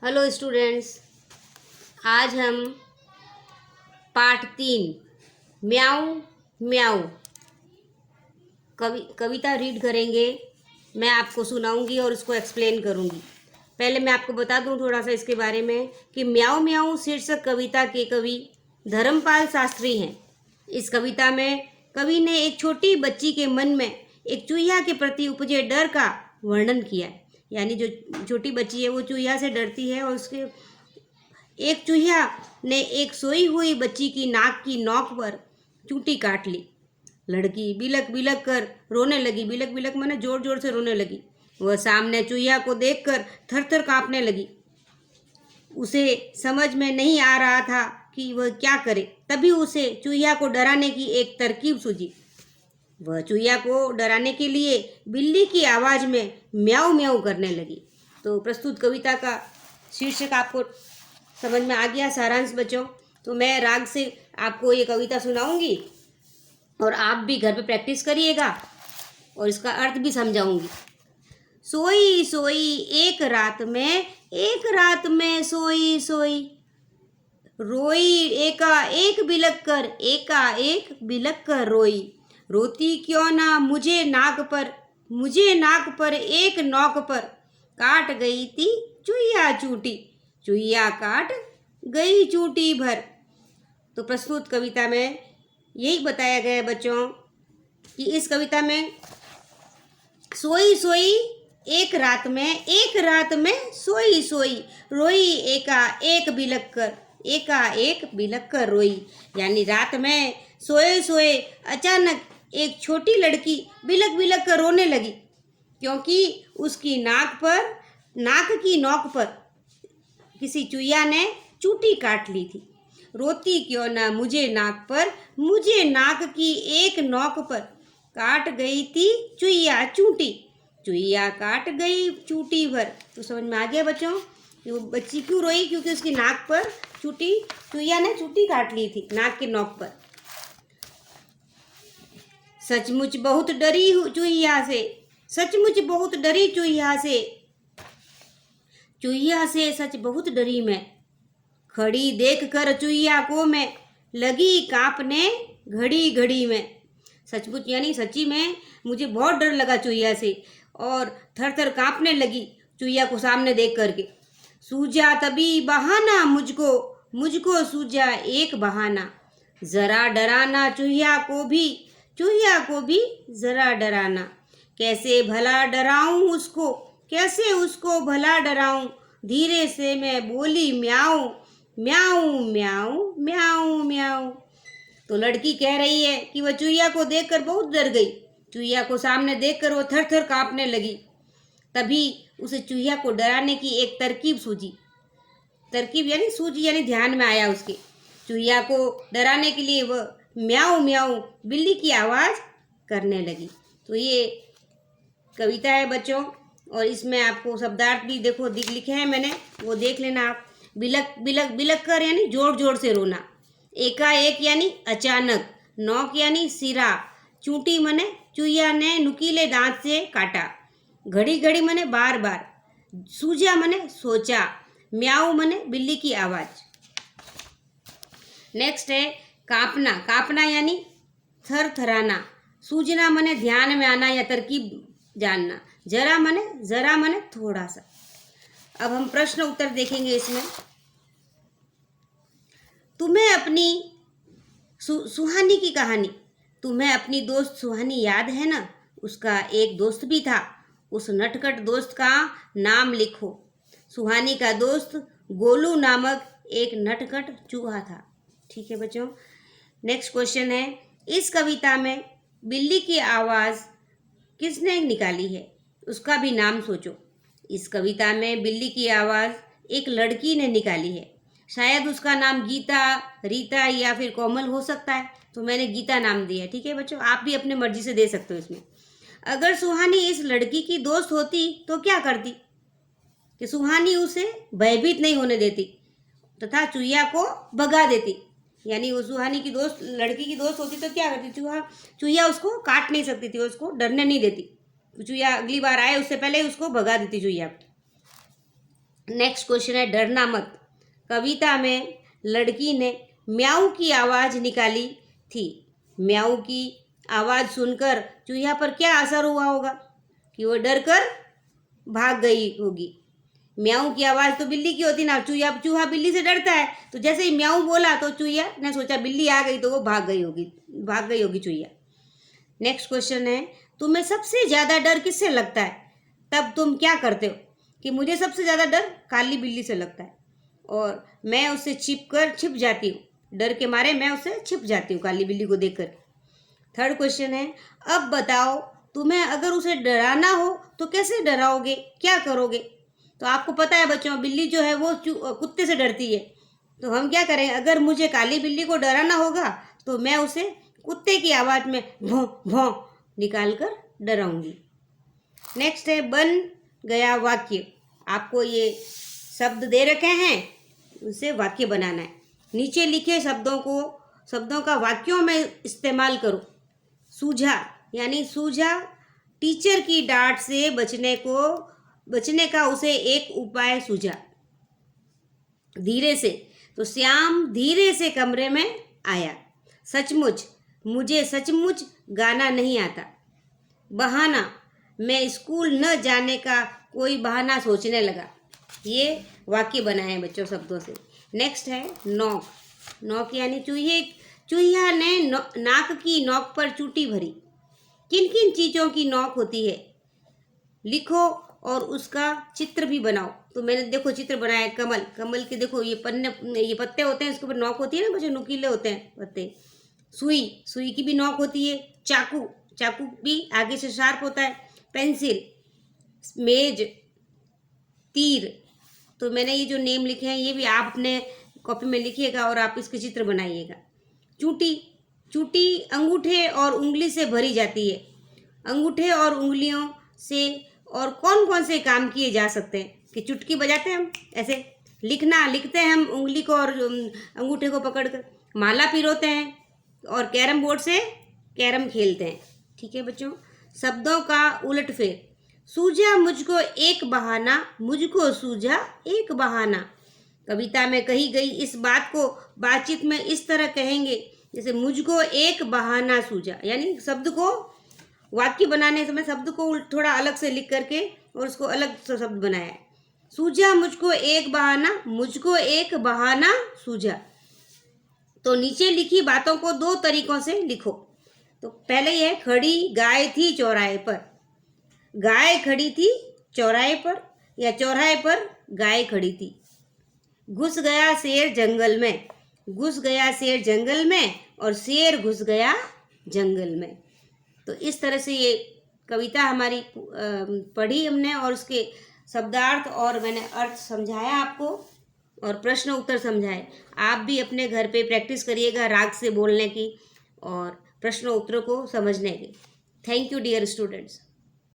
Hello students, आज हम पाठ 3 म्याऊ म्याऊ कविता रीड करेंगे। मैं आपको सुनाऊंगी और उसको एक्सप्लेन करूंगी। पहले मैं आपको बता दूं थोड़ा सा इसके बारे में कि म्याऊ म्याऊ शीर्षक कविता के कवि धर्मपाल शास्त्री हैं। इस कविता में कवि ने एक छोटी बच्ची के मन में एक चूहिया के प्रति उपजे डर का वर्णन किया है। यानी जो छोटी बच्ची है वो चूहिया से डरती है और उसके एक चूहिया ने एक सोई हुई बच्ची की नाक की नोक पर चूंटी काट ली। लड़की बिलक बिलक कर रोने लगी। बिलक बिलक माने जोर जोर से रोने लगी। वह सामने चूहिया को देखकर थर थर कांपने लगी। उसे समझ में नहीं आ रहा था कि वह क्या करे। तभी उसे चूहिया को डराने की एक तरकीब सूझी। वह चूहिया को डराने के लिए बिल्ली की आवाज़ में म्याऊ म्याऊ करने लगी। तो प्रस्तुत कविता का शीर्षक आपको समझ में आ गया। सारांश बच्चों, तो मैं राग से आपको ये कविता सुनाऊंगी और आप भी घर पे प्रैक्टिस करिएगा और इसका अर्थ भी समझाऊंगी। सोई सोई एक रात में सोई सोई रोई एका एक बिलक कर रोई। रोती क्यों ना मुझे नाक पर एक नोक पर काट गई थी चुईया चूटी। चुईया काट गई चूटी भर। तो प्रस्तुत कविता में यही बताया गया है बच्चों कि इस कविता में सोई सोई एक रात में सोई सोई रोई एक बिलक कर रोई। यानी रात में सोए सोए अचानक एक छोटी लड़की बिलक बिलक कर रोने लगी, क्योंकि उसकी नाक की नोक पर किसी चुईया ने चूटी काट ली थी। रोती क्यों ना मुझे नाक की एक नोक पर काट गई थी चुईया चूटी। चुईया काट गई चूटी भर। तो समझ में आ गया बच्चों कि वो बच्ची क्यों रोई? क्योंकि उसकी नाक पर चुईया ने चूटी काट ली थी, नाक की नोक पर। सचमुच बहुत डरी चुईया से सच बहुत डरी मैं। खड़ी देख कर चुईया को मैं लगी कांपने घड़ी घड़ी में। सचमुच यानी सच्ची में मुझे बहुत डर लगा चुईया से और थर थर कांपने लगी चुईया को सामने देख करके। सूझा तभी बहाना मुझको सूझा एक बहाना। जरा डराना चुईया को भी जरा डराना। कैसे उसको भला डराऊं। धीरे से मैं बोली म्याऊं म्याऊं म्याऊं म्याऊं म्याऊं। तो लड़की कह रही है कि वह चुईया को देखकर बहुत डर गई। चुईया को सामने देखकर वो थर थर कांपने लगी। तभी उसे चुईया को डराने की एक तरकीब सूझी। तरकीब यानी सूझी यानी ध्यान में आया उसके। चुईया को डराने के लिए वह म्याऊं म्याऊं बिल्ली की आवाज़ करने लगी। तो ये कविता है बच्चों और इसमें आपको शब्दार्थ भी देखो लिखे हैं मैंने, वो देख लेना आप। बिलक बिलक बिलक कर यानी जोर जोर से रोना। एकाएक यानी अचानक। नोक यानी सिरा। चूंटी मने चुईया ने नुकीले दांत से काटा। घड़ी घड़ी मने बार बार। सूझा मने सोचा। म्याऊ मने बिल्ली की आवाज़। नेक्स्ट है कांपना यानी थर थराना। सूझना मने ध्यान में आना या तरकीब जानना। जरा मने थोड़ा सा। अब हम प्रश्न उत्तर देखेंगे इसमें। तुम्हें अपनी सुहानी की कहानी, तुम्हें अपनी दोस्त सुहानी याद है ना? उसका एक दोस्त भी था। उस नटखट दोस्त का नाम लिखो। सुहानी का दोस्त गोलू नामक एक नटखट चूहा था। ठीक है बच्चों। नेक्स्ट क्वेश्चन है, इस कविता में बिल्ली की आवाज़ किसने निकाली है? उसका भी नाम सोचो। इस कविता में बिल्ली की आवाज़ एक लड़की ने निकाली है। शायद उसका नाम गीता, रीता या फिर कोमल हो सकता है, तो मैंने गीता नाम दिया है। ठीक है बच्चों, आप भी अपने मर्जी से दे सकते हो इसमें। अगर सुहानी इस लड़की की दोस्त होती तो क्या करती? कि सुहानी उसे भयभीत नहीं होने देती तथा चुईया को भगा देती। यानी वो सुहानी की दोस्त लड़की की दोस्त होती तो क्या करती? चुईया उसको काट नहीं सकती थी, उसको डरने नहीं देती। चुईया अगली बार आए उससे पहले उसको भगा देती चुईया को। नेक्स्ट क्वेश्चन है डरना मत। कविता में लड़की ने म्याऊ की आवाज़ निकाली थी। म्याऊ की आवाज़ सुनकर चूहिया पर क्या असर हुआ होगा? कि वो डर कर भाग गई होगी। म्याऊ की आवाज़ तो बिल्ली की होती ना, चूहा बिल्ली से डरता है, तो जैसे ही म्याऊ बोला तो चूहिया ने सोचा बिल्ली आ गई तो वो भाग गई होगी चूहिया। नेक्स्ट क्वेश्चन है तुम्हें सबसे ज़्यादा डर किससे लगता है? तब तुम क्या करते हो? कि मुझे सबसे ज़्यादा डर काली बिल्ली से लगता है और मैं उससे छिप जाती हूँ। डर के मारे मैं उससे छिप जाती हूँ काली बिल्ली को देखकर। थर्ड क्वेश्चन है अब बताओ तुम्हें अगर उसे डराना हो तो कैसे डराओगे, क्या करोगे? तो आपको पता है बच्चों, बिल्ली जो है वो कुत्ते से डरती है। तो हम क्या करें, अगर मुझे काली बिल्ली को डराना होगा तो मैं उसे कुत्ते की आवाज़ में भौं भौं निकाल कर डराऊंगी। नेक्स्ट है बन गया वाक्य। आपको ये शब्द दे रखे हैं, उसे वाक्य बनाना है। नीचे लिखे शब्दों का वाक्यों में इस्तेमाल करो। सूझा यानी सूझा टीचर की डांट से बचने का उसे एक उपाय सूझा। धीरे से तो श्याम धीरे से कमरे में आया। सचमुच मुझे सचमुच गाना नहीं आता। बहाना मैं स्कूल न जाने का कोई बहाना सोचने लगा। ये वाक्य बनाए हैं बच्चों शब्दों से। नेक्स्ट है नोक। नोक यानी चूहिया ने नाक की नोक पर चूटी भरी। किन किन चीज़ों की नोक होती है लिखो और उसका चित्र भी बनाओ। तो मैंने देखो चित्र बनाया है कमल के, देखो ये पत्ते होते हैं, इसके ऊपर नोक होती है ना बच्चों, नुकीले होते हैं पत्ते। सुई की भी नोक होती है। चाकू भी आगे से शार्प होता है। पेंसिल, मेज, तीर। तो मैंने ये जो नेम लिखे हैं ये भी आप अपने कॉपी में लिखिएगा और आप इसके चित्र बनाइएगा। चूटी अंगूठे और उंगली से भरी जाती है। अंगूठे और उंगलियों से और कौन कौन से काम किए जा सकते हैं? कि चुटकी बजाते हैं हम, ऐसे लिखते हैं हम उंगली को और अंगूठे को पकड़कर। माला पिरोते हैं और कैरम बोर्ड से कैरम खेलते हैं। ठीक है बच्चों, शब्दों का उलटफेर। सूझा मुझको एक बहाना, मुझको सूझा एक बहाना। कविता में कही गई इस बात को बातचीत में इस तरह कहेंगे जैसे मुझको एक बहाना सूझा, यानी शब्द को वाक्य बनाने समय शब्द को थोड़ा अलग से लिख करके और उसको अलग से शब्द बनाया है। सूझा मुझको एक बहाना सूझा। तो नीचे लिखी बातों को दो तरीकों से लिखो। तो पहले ये खड़ी गाय थी चौराहे पर। गाय खड़ी थी चौराहे पर या चौराहे पर गाय खड़ी थी। घुस गया शेर जंगल में और शेर घुस गया जंगल में। तो इस तरह से ये कविता हमारी पढ़ी हमने और उसके शब्दार्थ और मैंने अर्थ समझाया आपको और प्रश्न उत्तर समझाए। आप भी अपने घर पे प्रैक्टिस करिएगा राग से बोलने की और प्रश्न उत्तरों को समझने की। Thank you dear students.